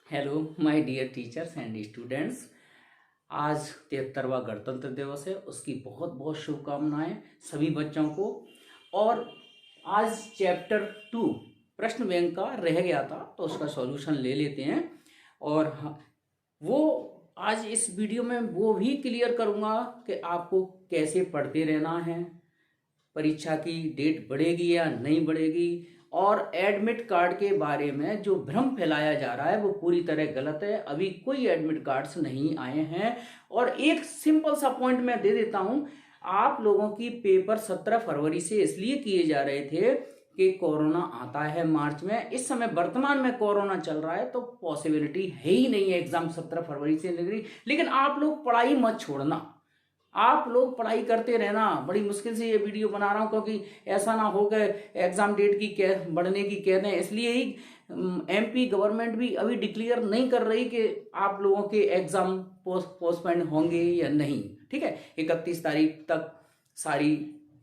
Hello my dear teachers and students. आज 73वां गणतंत्र दिवस है, उसकी बहुत बहुत शुभकामनाएं सभी बच्चों को। और आज चैप्टर 2 प्रश्न बैंक का रह गया था, तो उसका सॉल्यूशन ले लेते हैं। और वो आज इस वीडियो में वो भी क्लियर करूँगा कि आपको कैसे पढ़ते रहना है, परीक्षा की डेट बढ़ेगी या नहीं बढ़ेगी, और एडमिट कार्ड के बारे में जो भ्रम फैलाया जा रहा है वो पूरी तरह गलत है। अभी कोई एडमिट कार्ड्स नहीं आए हैं। और एक सिंपल सा पॉइंट मैं दे देता हूं, आप लोगों की पेपर 17 फरवरी से इसलिए किए जा रहे थे कि कोरोना आता है मार्च में। इस समय वर्तमान में कोरोना चल रहा है, तो पॉसिबिलिटी है ही नहीं है एग्जाम 17 फरवरी से लग रही। लेकिन आप लोग पढ़ाई मत छोड़ना, आप लोग पढ़ाई करते रहना। बड़ी मुश्किल से ये वीडियो बना रहा हूँ क्योंकि ऐसा ना हो कि एग्जाम डेट की बढ़ने की कह दें। इसलिए ही एमपी गवर्नमेंट भी अभी डिक्लेयर नहीं कर रही कि आप लोगों के एग्जाम पोस्टपोन होंगे या नहीं। ठीक है, 31 तारीख तक सारी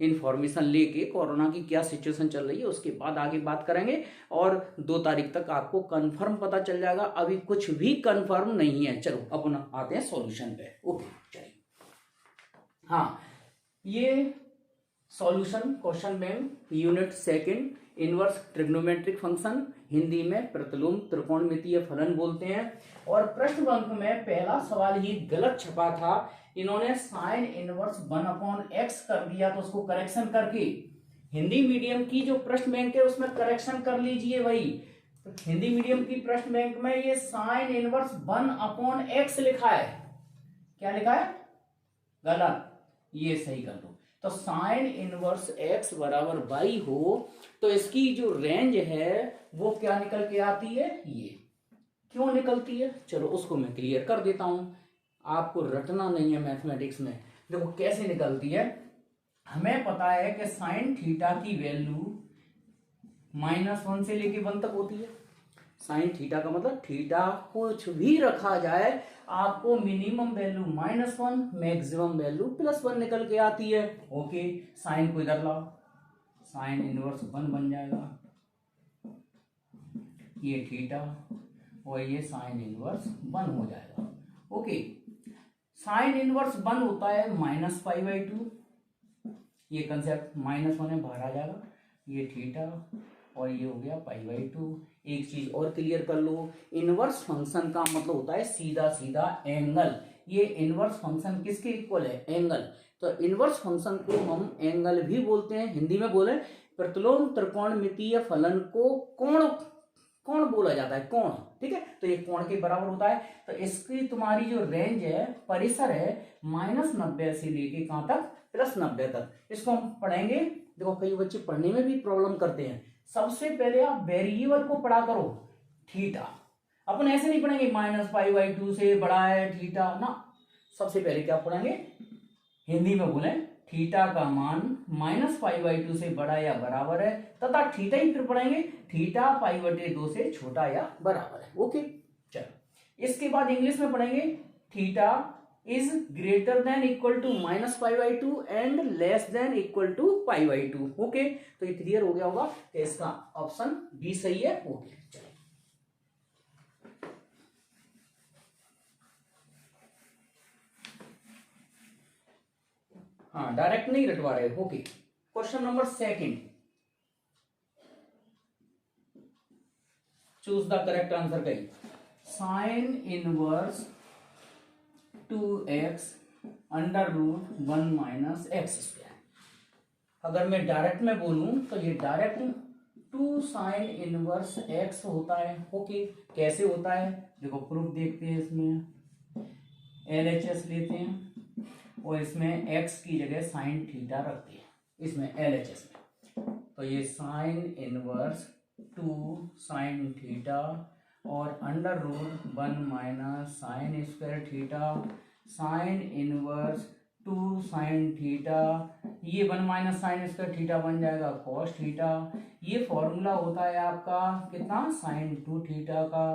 इंफॉर्मेशन लेके कोरोना की क्या सिचुएशन चल रही है उसके बाद आगे बात करेंगे। और 2 तारीख तक आपको कंफर्म पता चल जाएगा। अभी कुछ भी कंफर्म नहीं है। चलो अपना आते हैं सॉल्यूशन पे। ओके चलिए। हाँ, ये solution question bank unit second inverse trigonometric function, Hindi में प्रतिलोम त्रिकोणमितीय फलन बोलते हैं। और प्रश्न बैंक में पहला सवाल ही गलत छपा था, इन्होंने साइन इनवर्स 1/x कर दिया, तो उसको करेक्शन करके हिंदी मीडियम की जो प्रश्न बैंक है उसमें करेक्शन कर लीजिए। वही हिंदी मीडियम की प्रश्न बैंक में ये साइन इनवर्स 1/x लिखा है। क्या लिखा है? गलत, ये सही कर दो। तो साइन इनवर्स x बराबर y हो तो इसकी जो रेंज है वो क्या निकल के आती है? ये क्यों निकलती है चलो उसको मैं क्लियर कर देता हूं। आपको रटना नहीं है मैथमेटिक्स में। देखो कैसे निकलती है। हमें पता है कि साइन थीटा की वैल्यू -1 से लेके 1 तक होती है। साइन थीटा का मतलब थीटा कुछ भी रखा जाए आपको मिनिमम वैल्यू -1, मैक्सिमम वैल्यू +1 निकल के आती है। ओके, साइन को इधर लाओ, साइन इनवर्स 1 बन जाएगा, ये थीटा और ये साइन इनवर्स 1 हो जाएगा। ओके, साइन इनवर्स 1 होता है -π/2, ये कंसेप्ट -1 है बाहर आ जाएगा, ये थीटा और ये हो गया π/2। एक चीज और क्लियर कर लो, इनवर्स फंक्शन का मतलब होता है सीधा सीधा एंगल। ये इनवर्स फंक्शन किसके इक्वल है? एंगल। तो इनवर्स फंक्शन को हम एंगल भी बोलते हैं। हिंदी में बोले प्रतिलोम त्रिकोणमितीय फलन को कोण कोण बोला जाता है, कोण। ठीक है, तो ये कोण के बराबर होता है। तो इसकी तुम्हारी जो रेंज है, परिसर है, -90 से लेके कहां तक? +90 तक। इसको हम पढ़ेंगे। देखो कई बच्चे पढ़ने में भी प्रॉब्लम करते हैं। सबसे पहले आप वेरिएबल को पढ़ा करो, थीटा। अपन ऐसे नहीं पढ़ेंगे -π/2 से बड़ा है थीटा ना। सबसे पहले क्या पढ़ेंगे? हिंदी में बोले थीटा का मान -π/2 से बड़ा या बराबर है, तथा थीटा ही फिर पढ़ेंगे थीटा π/2 से छोटा या बराबर है। ओके चलो, इसके बाद इंग्लिश में पढ़ेंगे theta is greater than equal to -π/2 and less than equal to π/2। Okay, तो ये क्लियर हो गया होगा कि इसका ऑप्शन बी सही है। ओके चलो, हाँ डायरेक्ट नहीं रटवा रहे। Okay, question number second, choose the correct answer. कही साइन इनवर्स 2x √1 - x²। अगर मैं डायरेक्ट में बोलूं तो ये डायरेक्ट 2 साइन इनवर्स x होता है। ओके, कैसे होता है देखो, प्रूफ देखते हैं। इसमें LHS लेते हैं और इसमें x की जगह साइन थीटा रखते हैं, इसमें LHS में। तो ये साइन इनवर्स 2 साइन थीटा और √1 - sin² theta, sine inverse 2 sine theta, ये 1 - sin² थीटा बन जाएगा cos थीटा। ये फॉर्मूला होता है आपका कितना? sin 2 थीटा का।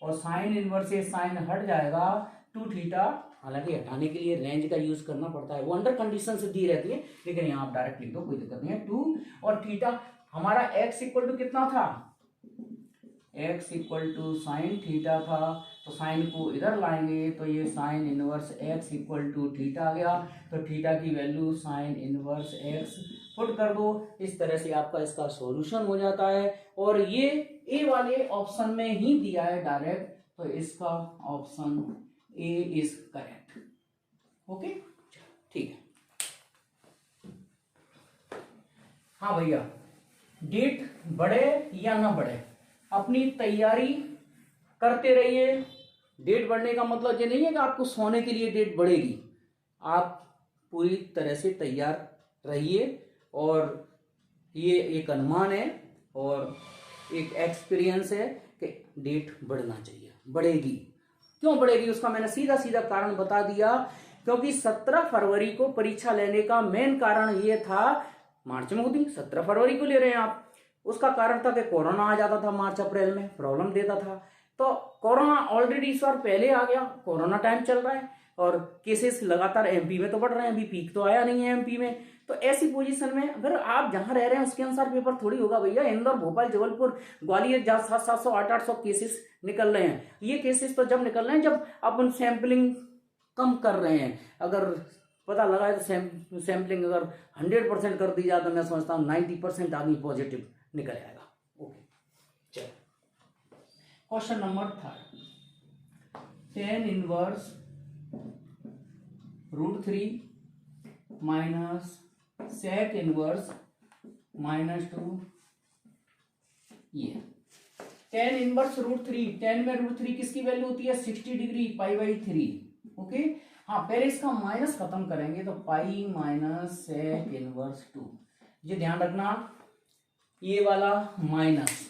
और साइन इनवर्स से साइन हट जाएगा 2 थीटा। हालांकि हटाने के लिए रेंज का यूज करना पड़ता है, वो अंडर कंडीशन से दी रहती है, लेकिन यहाँ आप डायरेक्ट लिख दो, कोई दिक्कत नहीं है। 2 और थीटा हमारा x इक्वल टू कितना था? x equal to sine theta था, तो साइन को इधर लाएंगे तो ये sine inverse x equal to theta आ गया। तो थीटा की value sine inverse x put कर दो। इस तरह से आपका इसका सॉल्यूशन हो जाता है। और ये ए वाले ऑप्शन में ही दिया है डायरेक्ट, तो इसका option A is correct. Okay, ठीक है। हाँ भैया, डेट बढ़े या ना बढ़े, अपनी तैयारी करते रहिए। डेट बढ़ने का मतलब ये नहीं है कि आपको सोने के लिए डेट बढ़ेगी। आप पूरी तरह से तैयार रहिए। और ये एक अनुमान है और एक एक्सपीरियंस है कि डेट बढ़ना चाहिए। बढ़ेगी, क्यों बढ़ेगी उसका मैंने सीधा सीधा कारण बता दिया। क्योंकि 17 फरवरी को परीक्षा लेने का मेन कारण ये था, मार्च में होती 17 फरवरी को ले रहे हैं आप, उसका कारण था कि कोरोना आ जाता था मार्च अप्रैल में, प्रॉब्लम देता था। तो कोरोना ऑलरेडी इस बार पहले आ गया, कोरोना टाइम चल रहा है और केसेस लगातार एमपी में तो बढ़ रहे हैं, अभी पीक तो आया नहीं है एमपी में। तो ऐसी पोजीशन में अगर आप जहां रह रहे हैं उसके अनुसार पेपर थोड़ी होगा भैया। इंदौर, भोपाल, जबलपुर, ग्वालियर जहां 700 800 केसेस निकल रहे हैं, ये केसेस तो जब निकल रहे हैं जब अपन सैंपलिंग कम कर रहे हैं। अगर पता लगा है तो सैंपलिंग अगर 100% कर दी जाए तो मैं समझता हूँ 90% आदमी पॉजिटिव निकल आएगा। ओके, चलो question number 3, tan inverse √3 minus sec inverse -2। ये tan इनवर्स √3, tan में √3 किसकी वैल्यू होती है 60 डिग्री, π/3। ओके, हाँ पहले इसका माइनस खत्म करेंगे तो पाई माइनस sec इनवर्स 2। ये ध्यान रखना, ये वाला माइनस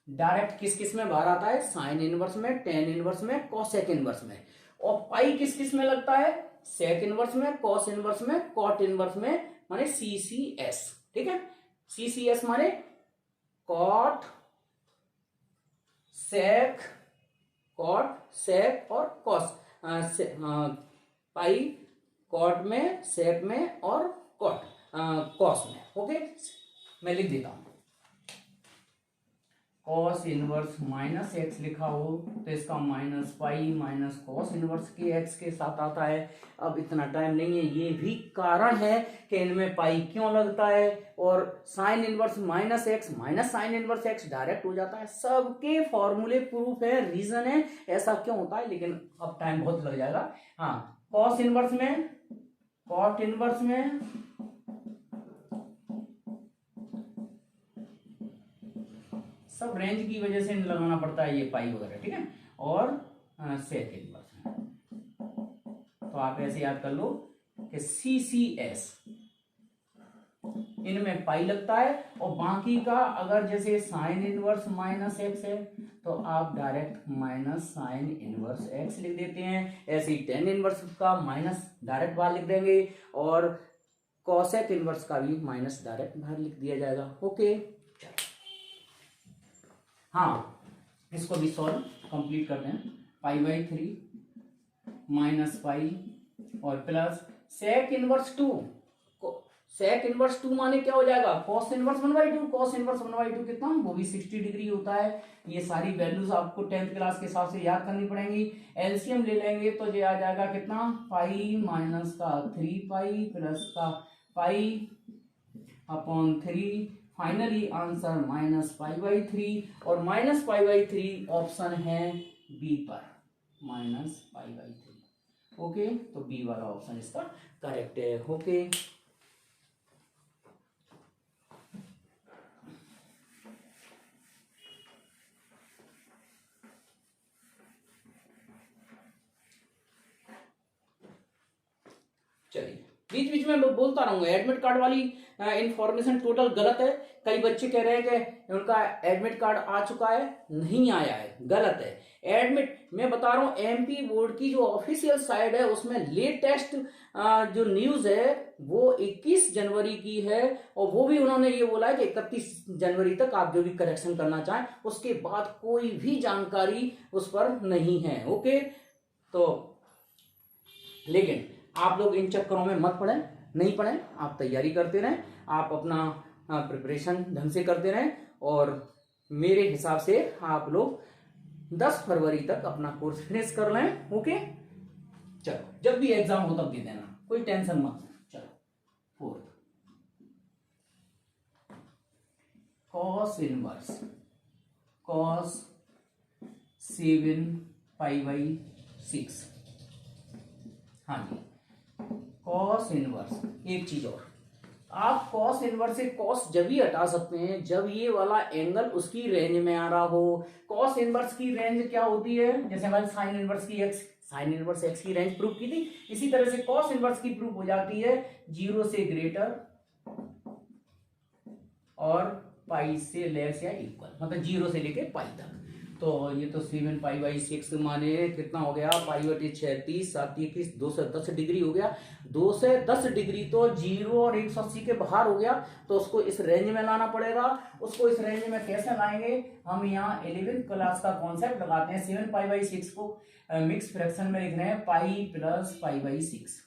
डायरेक्ट किस किस में बाहर आता है, साइन इनवर्स में, टेन इनवर्स में, कॉसेक इनवर्स में। और पाई किस किस में लगता है, सेक इनवर्स में, कॉस इनवर्स में, कॉट इनवर्स में, माने CCS। ठीक है, CCS माने कॉट, सेक, कॉट, सेक और कॉस। पाई कॉट में, सेक में और कॉट कॉस में। ओके, मैं लिख देता हूं, कॉस इनवर्स माइनस एक्स लिखा हो तो इसका minus pi minus cos inverse के एक्स के साथ आता है। अब इतना टाइम नहीं है, ये भी कारण है कि इनमें पाई क्यों लगता है। और sine inverse minus x minus sign inverse x direct हो जाता है। सबके फॉर्मूले प्रूफ है, रीजन है ऐसा क्यों होता है, लेकिन अब टाइम बहुत लग जाएगा। हाँ, कॉस इनवर्स में, कॉट इनवर्स में, सब रेंज की वजह से लगाना पड़ता है ये पाई वगैरह। ठीक है, और सेक इनवर्स में तो आप ऐसे याद कर लो कि CCS इनमें पाई लगता है। और बाकी का अगर जैसे साइन इनवर्स माइनस एक्स है तो आप direct minus sign inverse x लिख देते हैं। ऐसे ही टेन इनवर्स का माइनस डायरेक्ट बाहर लिख देंगे और कॉसेक इनवर्स का भी माइनस डायरेक्ट बाहर लिख दिया जाएगा। ओके, हाँ इसको भी सॉल्व कंप्लीट करते हैं। π/3 माइनस पाई और plus sec inverse 2। Sec inverse 2 माने क्या हो जाएगा, कॉस इनवर्स 1/2। कॉस इनवर्स 1/2 कितना, वो भी 60 डिग्री होता है। ये सारी वैल्यूज आपको 10th क्लास के हिसाब से याद करनी पड़ेंगी। एलसीएम ले लेंगे तो ये आ जाएगा कितना, पाई माइनस का 3 पाई प्लस का पाई अपॉन 3। फाइनली आंसर -π/3 और -π/3 ऑप्शन है बी पर, -π/3। ओके, तो बी वाला ऑप्शन इसका करेक्ट है। ओके, चलिए बीच बीच में मैं बोलता रहूंगा। एडमिट कार्ड वाली इंफॉर्मेशन टोटल गलत है। कई बच्चे कह रहे हैं कि उनका एडमिट कार्ड आ चुका है, नहीं आया है, गलत है। एडमिट मैं बता रहा हूँ, एमपी बोर्ड की जो ऑफिशियल साइट है उसमें लेटेस्ट जो न्यूज है वो 21 जनवरी की है। और वो भी उन्होंने ये बोला है कि 31 जनवरी तक आप जो भी करेक्शन करना चाहें, उसके बाद कोई भी जानकारी उस पर नहीं है। ओके, तो लेकिन आप लोग इन चक्करों में मत पड़े, नहीं पड़े, आप तैयारी करते रहें, आप अपना प्रिपरेशन ढंग से करते रहें और मेरे हिसाब से आप लोग 10 फरवरी तक अपना कोर्स फिनिश कर लें। ओके, चलो जब भी एग्जाम हो तब दे देना, कोई टेंशन मत। चलो fourth, cos inverse cos 7 pi by 6। हाँ जी, कॉस इनवर्स। एक चीज और, आप कॉस इनवर्स से कॉस जब ही हटा सकते हैं जब ये वाला एंगल उसकी रेंज में आ रहा हो। कॉस इनवर्स की रेंज क्या होती है, जैसे हमारे साइन इनवर्स की एक्स, साइन इनवर्स एक्स की रेंज प्रूव की थी, इसी तरह से कॉस इनवर्स की प्रूव हो जाती है 0 से ग्रेटर और पाई से लेस या इक्वल, मतलब 0 से लेके पाई तक। तो ये तो 7 पाई बाई 6 माने कितना हो गया, पाई बटे 36, 7 21, 210 डिग्री हो गया। 210 डिग्री तो 0 और 180 के बाहर हो गया, तो उसको इस रेंज में लाना पड़ेगा। उसको इस रेंज में कैसे लाएंगे, हम यहाँ 11th क्लास का कॉन्सेप्ट लगाते हैं। 7 पाई बाई 6 को मिक्स फ्रैक्शन में लिख रहे हैं, पाई प्लस पाई बाई 6।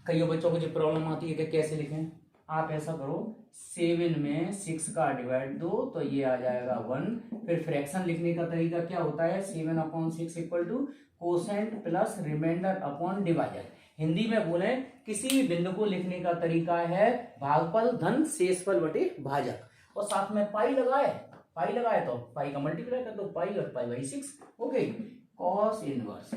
कई बच्चों को जो प्रॉब्लम आती है कि कैसे लिखें, आप ऐसा करो 7 में 6 का डिवाइड दो तो ये आ जाएगा 1। फिर फ्रैक्शन लिखने का तरीका क्या होता है, 7/6 equal to quotient plus remainder upon divider. Hindi में बोले किसी भी बिंदु को लिखने का तरीका है भागफल धन शेषफल बटे भाजक, और साथ में पाई लगाए तो पाई का मल्टीप्लाई कर दो, पाई और पाई by 6। Okay, cos inverse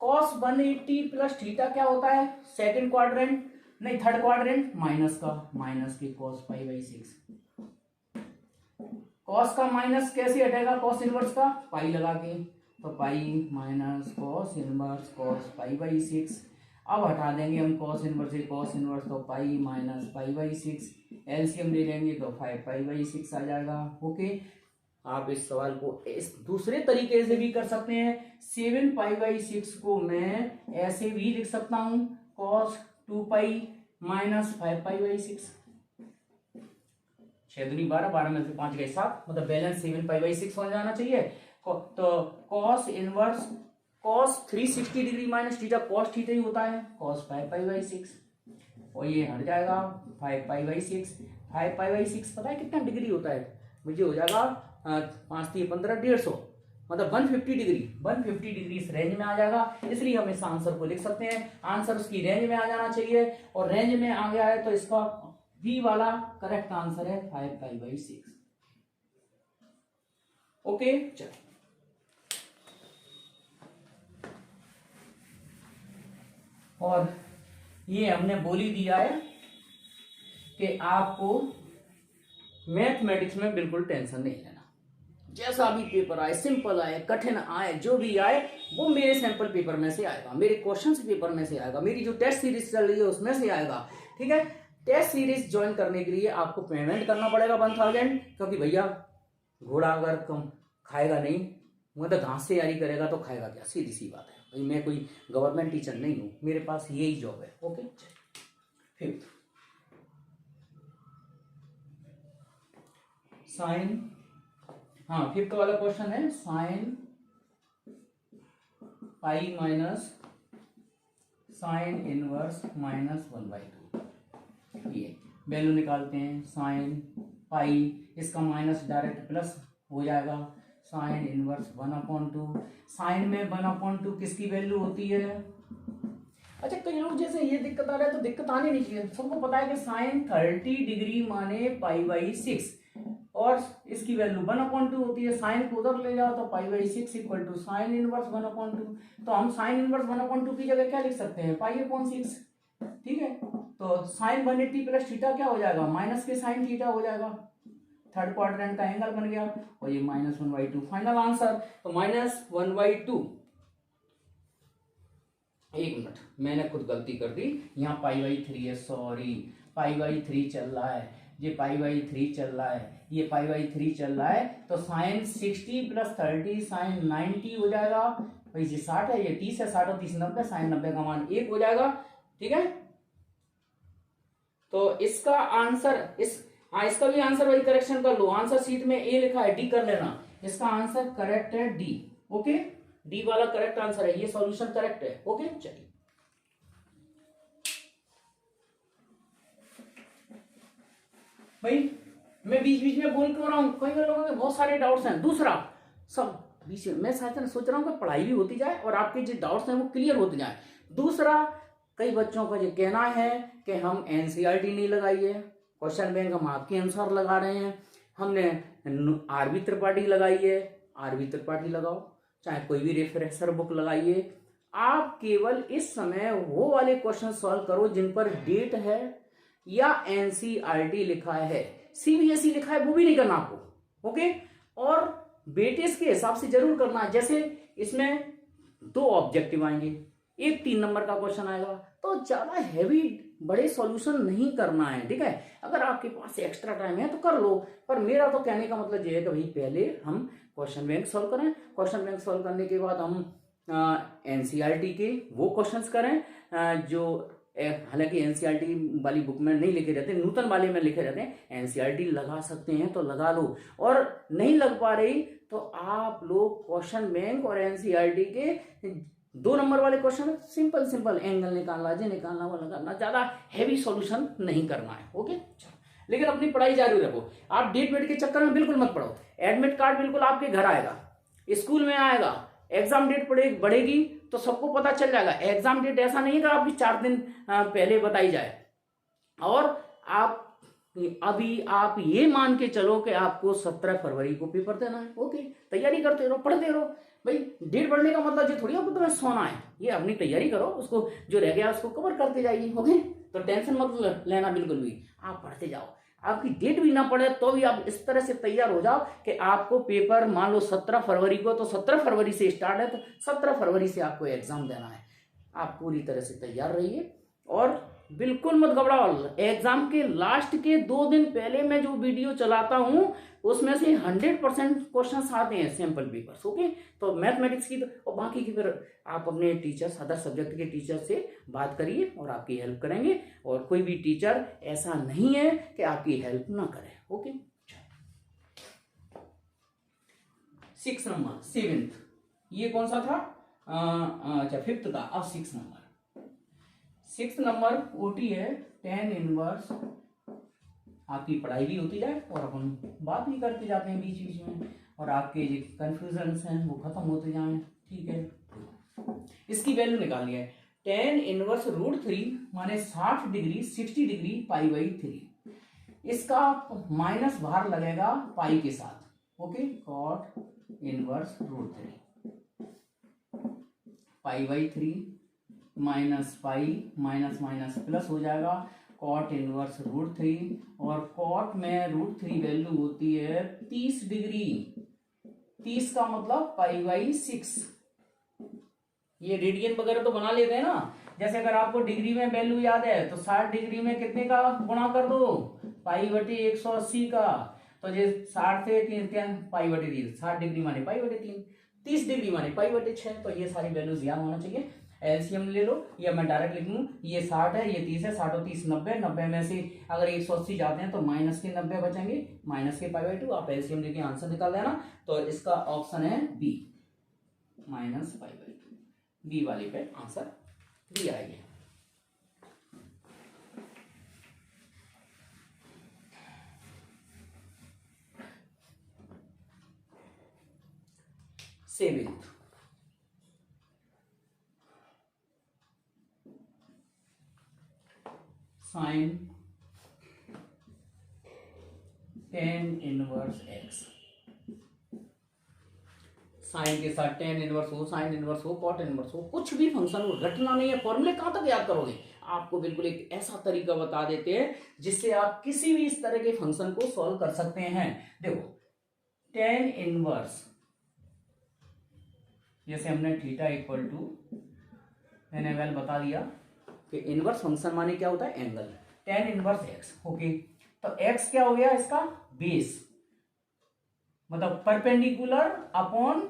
cos 180 plus theta क्या होता है, सेकंड क्वाड्रेंट नहीं थर्ड क्वाड्रेंट, माइनस के कॉस पाई बाई 6। कॉस का माइनस कैसे हटेगा कॉस इनवर्स का, पाई लगा के, तो pi minus cos inverse cos pi by 6। अब हटा देंगे हम कॉस इनवर्स से कॉस इनवर्स, तो pi minus pi by 6, LCM ले लेंगे तो 5 पाई बाई 6 आ जाएगा। ओके, आप इस सवाल को इस दूसरे तरीके से भी कर सकते हैं। 7 पाई बाई 6 को मैं ऐसे भी लिख सकता हूं, cos 2 pi minus 5 pi by 6। 6 दूनी 12, 12 में से 5 गए 7, मतलब बैलेंस 7 पाई बाई 6 हो जाना चाहिए। तो cos inverse cos 360 degree minus theta cos theta ही होता है, कॉस 5 पाई बाई 6, और ये हट जाएगा 5 पाई बाई 6। 5 पाई बाई 6 पता है कितना डिग्री होता है, मुझे हो जाएगा 5 3 15 150, मतलब 150 डिग्री इस रेंज में आ जाएगा। इसलिए हम इस आंसर को लिख सकते हैं, आंसर उसकी रेंज में आ जाना चाहिए, और रेंज में आ गया है तो इसका बी वाला करेक्ट आंसर है 5 पाई बाई 6। ओके, चलो और ये हमने बोल ही दिया है कि आपको मैथमेटिक्स में बिल्कुल टेंशन नहीं लेना, जैसा भी पेपर आए, सिंपल आए कठिन आए जो भी आए वो मेरे सैंपल पेपर में से आएगा, मेरे क्वेश्चंस पेपर में से आएगा, मेरी जो टेस्ट सीरीज चल रही है उसमें से आएगा। ठीक है, टेस्ट सीरीज ज्वाइन करने के लिए आपको पेमेंट करना पड़ेगा 1000, क्योंकि भैया घोड़ा अगर कम खाएगा नहीं, मतलब घास से यारी करेगा तो खाएगा क्या, सीधी सी बात है भाई। मैं कोई गवर्नमेंट टीचर नहीं हूं, मेरे पास यही जॉब है। ओके, फिफ्थ साइन, हाँ फिफ्थ वाला क्वेश्चन है sine pi minus sine inverse minus 1/2। ये वैल्यू निकालते हैं, साइन पाई, इसका माइनस डायरेक्ट प्लस हो जाएगा, साइन इनवर्स 1/2। साइन में 1/2 किसकी वैल्यू होती है, अच्छा कई लोग जैसे ये दिक्कत आ रहा है तो दिक्कत आनी नहीं चाहिए, सबको पता है कि साइन 30 डिग्री माने पाई बाई 6, और इसकी वैल्यू 1/2 होती है। साइन को उधर ले जाओ तो pi by 6 equal to sine inverse 1/2। तो हम साइन इनवर्स 1/2 की जगह क्या लिख सकते हैं, पाई अपॉन 6। ठीक है, तो साइन 180 प्लस थीटा क्या हो जाएगा, माइनस के साइन थीटा हो जाएगा, थर्ड क्वाड्रेंट का एंगल बन गया, और ये -1/2 फाइनल आंसर। तो -1/2, एक मिनट मैंने खुद गलती कर दी, यहाँ पाई बाई 3 है, सॉरी पाई बाई 3 चल रहा है, ये पाई बाई 3 चल रहा है, ये पाई बाई 3 चल रहा है, तो साइन 60 प्लस 30 साइन 90 हो जाएगा। भाई ये 60 है, ये 30 है, 60 और 30 90, साइन 90 का मान 1 हो जाएगा। ठीक है, तो इसका आंसर इसका भी आंसर वही करेक्शन कर लो, आंसर शीट में ए लिखा है, डी कर लेना, इसका आंसर करेक्ट है डी। ओके, डी वाला करेक्ट आंसर है, ये सॉल्यूशन करेक्ट है। ओके, चलिए भाई मैं बीच बीच में बोल क्यों रहा हूँ, कई लोगों के बहुत सारे डाउट्स हैं। दूसरा, सब बीच में मैं सोच रहा हूँ कि पढ़ाई भी होती जाए और आपके जो डाउट्स हैं वो क्लियर होते जाए। दूसरा, कई बच्चों का ये कहना है कि हम एनसीईआरटी नहीं लगाइए, क्वेश्चन बैंक हम आपके अनुसार लगा रहे हैं, हमने आरबी त्रिपाठी लगाई है, आरबी त्रिपाठी लगाओ, चाहे कोई भी रेफरेंसर बुक लगाइए। आप केवल इस समय वो वाले क्वेश्चन सॉल्व करो जिन पर डेट है या एनसीईआरटी लिखा है, सीबीएसई लिखा है वो भी नहीं करना आपको, ओके। और वेटेज के हिसाब से जरूर करना है। जैसे इसमें 2 ऑब्जेक्टिव आएंगे, एक 3 नंबर का क्वेश्चन आएगा, तो ज्यादा हैवी बड़े सॉल्यूशन नहीं करना है, ठीक है। अगर आपके पास एक्स्ट्रा टाइम है तो कर लो, पर मेरा तो कहने का मतलब ये है कि भाई पहले हम क्वेश्चन बैंक सॉल्व करें, क्वेश्चन बैंक सॉल्व करने के बाद हम एनसीईआरटी के वो क्वेश्चंस करें जो हालांकि एनसीईआरटी वाली बुक में नहीं लिखे रहते, नूतन वाले में लिखे रहते हैं। एनसीईआरटी लगा सकते हैं तो लगा लो, और नहीं लग पा रही तो आप लोग क्वेश्चन बैंक और एनसीईआरटी के 2 नंबर वाले क्वेश्चन सिंपल सिंपल एंगल निकालना, जे निकालना वो लगाना, ज्यादा हैवी सॉल्यूशन नहीं करना है, ओके। लेकिन अपनी पढ़ाई जारी रखो। आप डेट वेट के चक्कर में बिल्कुल मत पढ़ो। एडमिट कार्ड बिल्कुल आपके घर आएगा, स्कूल में आएगा, एग्जाम डेट बढ़ेगी तो सबको पता चल जाएगा। एग्जाम डेट ऐसा नहीं है कि आपकी 4 दिन पहले बताई जाए। और आप अभी आप ये मान के चलो कि आपको 17 फरवरी को पेपर देना है, ओके। तैयारी करते रहो, पढ़ते रहो। भाई डेट बढ़ने का मतलब ये थोड़ी आपको तुम्हें सोना है, ये अपनी तैयारी करो, उसको जो रह गया उसको कवर करते जाइए, ओके। तो टेंशन मत लेना बिल्कुल भी, आप पढ़ते जाओ। आपकी डेट भी ना पड़े तो भी आप इस तरह से तैयार हो जाओ कि आपको पेपर मान लो 17 फरवरी को, तो 17 फरवरी से स्टार्ट है, तो 17 फरवरी से आपको एग्जाम देना है। आप पूरी तरह से तैयार रहिए और बिल्कुल मत घबराओ। एग्जाम के लास्ट के 2 दिन पहले मैं जो वीडियो चलाता हूं उसमें से 100% क्वेश्चंस आते हैं सैंपल पेपर्स, ओके। तो मैथमेटिक्स की और बाकी की फिर आप अपने टीचर्स, अदर सब्जेक्ट के टीचर से बात करिए और आपकी हेल्प करेंगे। और कोई भी टीचर ऐसा नहीं है कि आपकी हेल्प ना करे, ओके। 6 नंबर 7th, ये कौन सा था? अच्छा 5th का। अब 6 नंबर ओटी है, tan इनवर्स। आपकी पढ़ाई भी होती जाए और अपन बात भी करते जाते हैं बीच बीच में, और आपके जो कंफ्यूजन्स हैं वो खत्म होते जाएं, ठीक है। इसकी वैल्यू निकालनी है। tan इनवर्स √3 माने 60 डिग्री 60 डिग्री π/3। इसका माइनस बाहर लगेगा पाई के साथ, okay. cot inverse √3 π/3 minus pi, minus minus plus हो जाएगा, कॉट इनवर्स √3। और कॉट में √3 वैल्यू होती है 30 डिग्री। 30 का मतलब π/6। ये रेडियन वगैरह तो बना लेते हैं ना। जैसे अगर आपको डिग्री में वैल्यू याद है तो 60 डिग्री में कितने का गुणा कर दो? π/180 का। तो ये 60 से 3 π/3, 60 डिग्री माने π/3, 30 डिग्री माने π/6। तो ये सारी वैल्यूज याद होना चाहिए। एलसीएम ले लो, या मैं डायरेक्ट लिख लूं, ये 60 है, ये 30 है, 60 और 30 90, 90 में से अगर 180 जाते हैं तो माइनस के 90 बचेंगे, माइनस के π/2। आप एलसीएम लेके आंसर निकाल देना। तो इसका ऑप्शन है बी, -π/2। बी वाले पे आंसर दिया है। 7th, sine tan inverse x। Sine के साथ tan इनवर्स हो, साइन इनवर्स हो, कॉट इनवर्स हो, कुछ भी फंक्शन हो, रटना नहीं है। फॉर्मूले कहां तक याद करोगे? आपको बिल्कुल एक ऐसा तरीका बता देते हैं जिससे आप किसी भी इस तरह के फंक्शन को सॉल्व कर सकते हैं। देखो tan इनवर्स, जैसे हमने थीटा इक्वल टू मैंने वेल बता दिया कि इनवर्स फंक्शन माने क्या होता है? Angle. tan inverse x, okay. तो x क्या हो गया? इसका बेस, मतलब परपेंडिकुलर अपॉन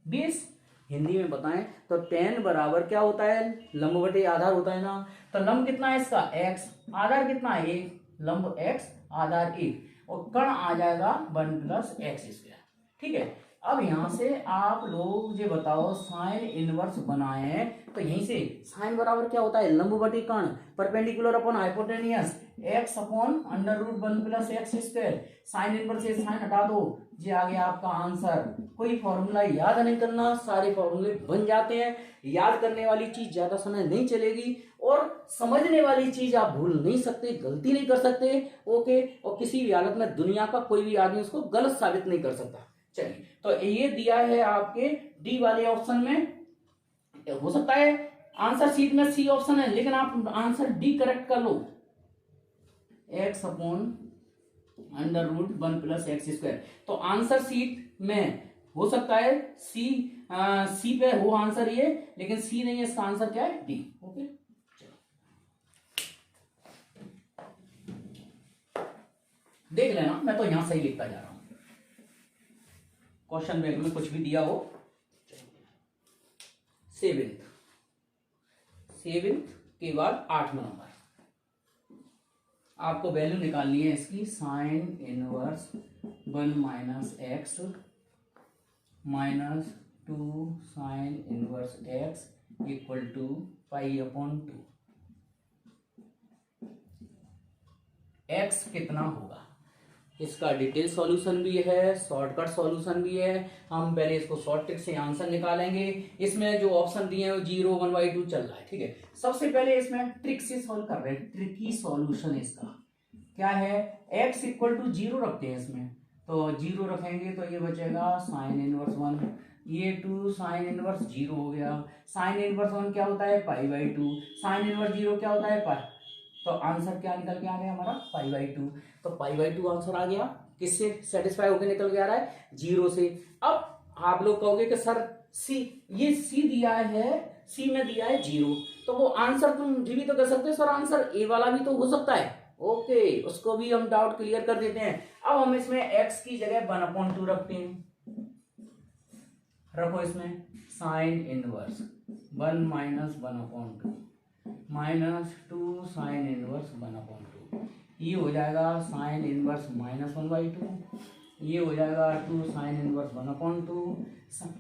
बेस। हिंदी में बताएं तो tan बराबर क्या होता है? लंब बटे आधार होता है ना। तो लंब कितना है इसका? x, आधार कितना है? 1, लंब x आधार 1, और कण आ जाएगा 1 + x², ठीक है। अब यहां से आप लोग ये बताओ, साइन इनवर्स बनाए तो यहीं से साइन बराबर क्या होता है? लंब बटे कण, perpendicular upon hypotenuse. X upon under root 1 plus x square, sine inverse से साइन हटा दो, ये आ गया आपका आंसर। कोई फॉर्मूला याद नहीं करना, सारे फॉर्मूले बन जाते हैं। याद करने वाली चीज ज्यादा समय नहीं चलेगी और समझने वाली चीज आप भूल नहीं सकते, गलती नहीं कर सकते। ओके, और किसी भी हालत में दुनिया का कोई भी आदमी उसको गलत साबित नहीं कर सकता। चलिए, तो ये दिया है आपके डी वाले ऑप्शन में। हो सकता है आंसर शीट में सी ऑप्शन है, लेकिन आप आंसर डी करेक्ट कर लो। X upon under root 1 plus x square, तो आंसर शीट में हो सकता है सी पे हो आंसर ये, लेकिन सी नहीं है, इसका आंसर क्या है? डी। ओके, देख लेना, मैं तो यहां सही लिखता जा रहा हूं, क्वेश्चन बैंक में कुछ भी दिया हो। सेवेंथ के बाद 8वां नंबर, आपको वैल्यू निकालनी है इसकी, sine inverse 1 minus x minus 2 sine inverse x equal to pi upon 2। X कितना होगा, इसका डिटेल सॉल्यूशन भी है, शॉर्टकट सॉल्यूशन भी है। हम पहले इसको शॉर्ट ट्रिक से आंसर निकालेंगे। इसमें जो ऑप्शन दिए हैं वो 0 1/2 चल रहा है, ठीक है। सबसे पहले इसमें ट्रिक से सॉल्व कर रहे हैं, ट्रिकी सॉल्यूशन इसका क्या है, x इक्वल टू 0 रखते हैं इसमें, तो 0 रखेंगे तो ये बचेगा साइन इनवर्स 1, ये 2 साइन इनवर्स 0 हो गया। साइन इनवर्स 1 क्या होता है? π/2। साइन इनवर्स 0 क्या होता है? पाई। तो आंसर क्या निकल के आ गया हमारा? π/2। तो π/2 आंसर आ गया। किससे सेटिस्फाई होकर निकल के आ रहा है? 0 से। अब आप लोग कहोगे कि सर ये सी दिया है, सी में दिया है 0, तो वो आंसर तुम भी तो कर सकते हो सर, आंसर ए वाला भी तो हो सकता है। ओके, उसको भी हम डाउट क्लियर कर देते हैं। अब हम इसमें x की जगह 1/2 रखते हैं। रखो इसमें sign inverse 1 minus 1/2 minus 2 sine inverse 1/2, ये हो जाएगा साइन इनवर्स -1/2, ये हो जाएगा 2 साइन इनवर्स 1/2,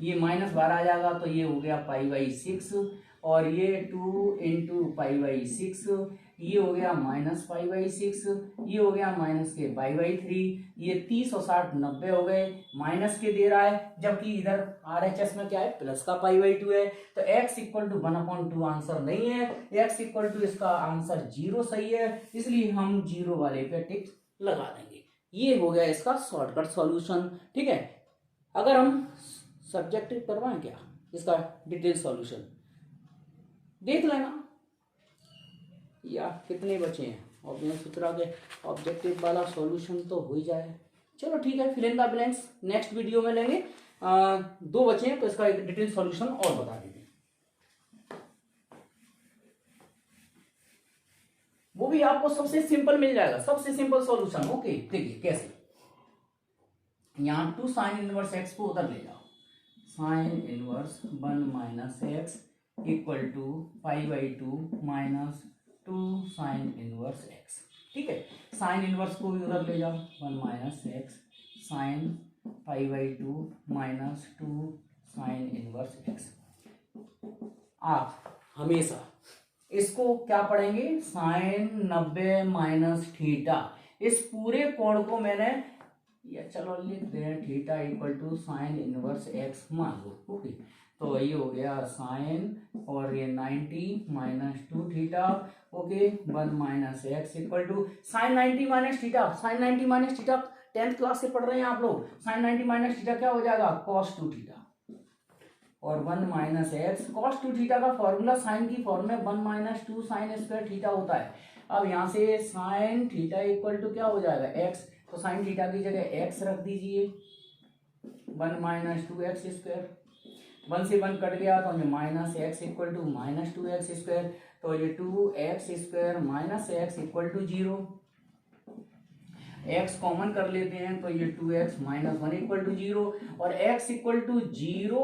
ये -12 आ जाएगा तो ये हो गया π/6, और ये 2 इंटू π/6, ये हो गया -π/6, ये हो गया माइनस के π/3, ये 30 और 60 90 हो गए, माइनस के दे रहा है, जबकि इधर RHS में क्या है? प्लस का π/2 है। तो x इक्वल टू 1/2 आंसर नहीं है, x इक्वल टू इसका आंसर 0 सही है, इसलिए हम 0 वाले पे टिक लगा देंगे। ये हो गया इसका शॉर्टकट सॉल्यूशन, ठीक है। अगर हम सब्जेक्टिव करवाएं क्या, इसका डिटेल सॉल्यूशन देख लेना, या कितने बचे हैं, और मैं सोच रहा कि ऑब्जेक्टिव वाला सॉल्यूशन तो हो ही जाए। चलो ठीक है, fill in the blanks next video में लेंगे। 2 बचे हैं तो इसका एक डिटेल सॉल्यूशन और बता देंगे, वो भी आपको सबसे सिंपल मिल जाएगा, सबसे सिंपल सॉल्यूशन। ओके, देखिए कैसे, यहां 2 साइन इनवर्स एक्स को उधर ले जाओ, sine inverse 1 minus x equal to π/2 minus 2 sine inverse x, ठीक है। साइन इनवर्स को भी उधर ले जाओ, 1 minus x sine π/2 minus 2 sine inverse x. आप हमेशा इसको क्या पढ़ेंगे? Sine 90 minus theta. इस पूरे कोण को मैंने, या चलो लिख दे हैं, theta equal to sine inverse x मान लो। ओके, तो ये हो गया साइन और ये 90 minus 2 theta. Okay, 1 minus x equal to sine 90 minus theta, sine 90 minus theta 10th class से पढ़ रहे हैं आप लोग। साइन 90 माइनस थीटा क्या हो जाएगा? कॉस 2 थीटा, और 1 माइनस एक्स, कॉस 2 थीटा का फॉर्मूला साइन की फॉर्म में 1 माइनस 2 साइन स्क्वायर थीटा होता है। अब यहाँ से साइन थीटा इक्वल टू क्या हो जाएगा? एक्स, तो साइन थीटा की जगह एक्स रख दीजिए, 1 माइनस 2 एक्स स्क्वायर, 1 से 1 कट गया तो ये minus x equal to minus 2 x square, तो ये 2 x square minus x equal to 0। x common कर लेते हैं तो ये 2x माइनस 1 इक्वल टू 0, और x इक्वल टू 0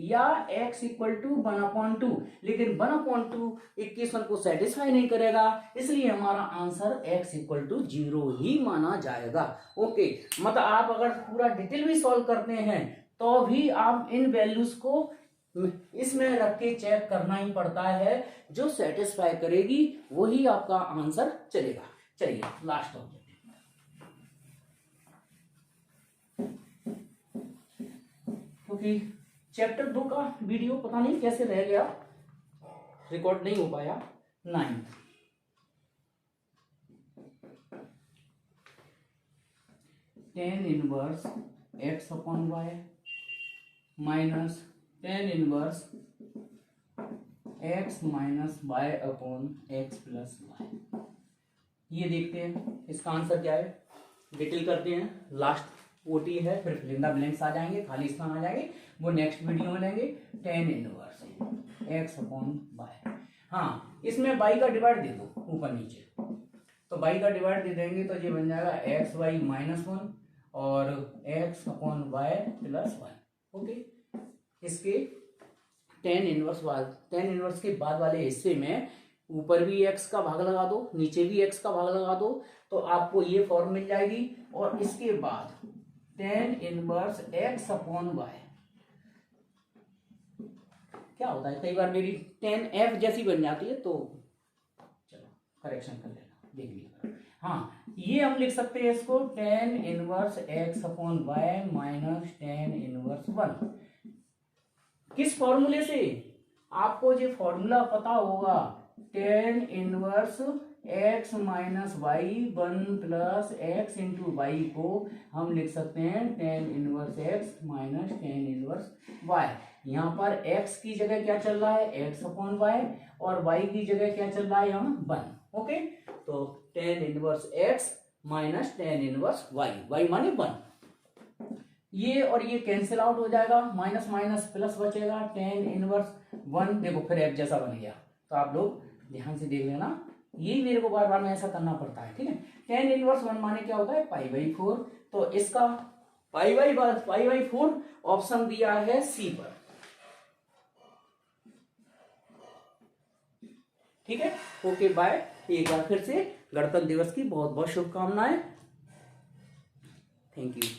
या x इक्वल टू 1/2, लेकिन 1/2 इक्वेशन को सेटिस्फाई नहीं करेगा, इसलिए हमारा आंसर x इक्वल टू 0 ही माना जाएगा। ओके, मतलब आप अगर पूरा डिटेल भी सॉल्व करते हैं तो भी आप इन वैल्यूज को इसमें रख के चेक करना ही पड़ता है, जो सेटिस्फाई करेगी वही आपका आंसर चलेगा। चलिए लास्ट ऑब्जेक्ट। क्योंकि चैप्टर 2 का वीडियो पता नहीं कैसे रह गया, रिकॉर्ड नहीं हो पाया। 9th tan inverse x upon y minus tan inverse x minus y upon x plus y. ये देखते हैं इसका आंसर क्या है, डिटेल करते हैं। लास्ट ओटी है, फिर फिल इन द ब्लैंक्स आ जाएंगे, खाली स्थान आ जाएंगे, वो नेक्स्ट वीडियो में लेंगे। tan inverse x upon y. हाँ, इसमें y का डिवाइड दे दो ऊपर नीचे, तो y का डिवाइड दे देंगे तो ये बन जाएगा एक्स वाई माइनस 1 और x upon y plus 1। Okay, इसके tan इनवर्स के बाद वाले हिस्से में ऊपर भी x का भाग लगा दो, नीचे भी x का भाग लगा दो, तो आपको ये फॉर्म मिल जाएगी। और इसके बाद tan inverse x upon y क्या होता है, कई बार मेरी tan f जैसी बन जाती है, तो चलो करेक्शन कर लेना, देख लिया। हाँ, ये हम लिख सकते हैं इसको tan inverse x upon y minus tan inverse 1। किस फॉर्मूले से, आपको जो फॉर्मूला पता होगा, tan inverse x minus y 1 plus x into y को हम लिख सकते हैं tan inverse x minus tan inverse y। यहाँ पर x की जगह क्या चल रहा है, x अपॉन y, और y की जगह क्या चल रहा है यहाँ 1। ओके, तो tan inverse x minus tan inverse y, y माने 1। ये और ये कैंसिल आउट हो जाएगा, माइनस माइनस प्लस बचेगा, tan इनवर्स 1 देखो फिर f जैसा बन गया। तो आप लोग ध्यान से देख लेना, यही मेरे को बार बार में ऐसा करना पड़ता है, ठीक है। tan इनवर्स 1 माने क्या होता है, π/4। तो इसका π/4 ऑप्शन दिया है सी पर, ठीक है। Okay bye. एक बार फिर से गणतंत्र दिवस की बहुत बहुत शुभकामनाएं। Thank you.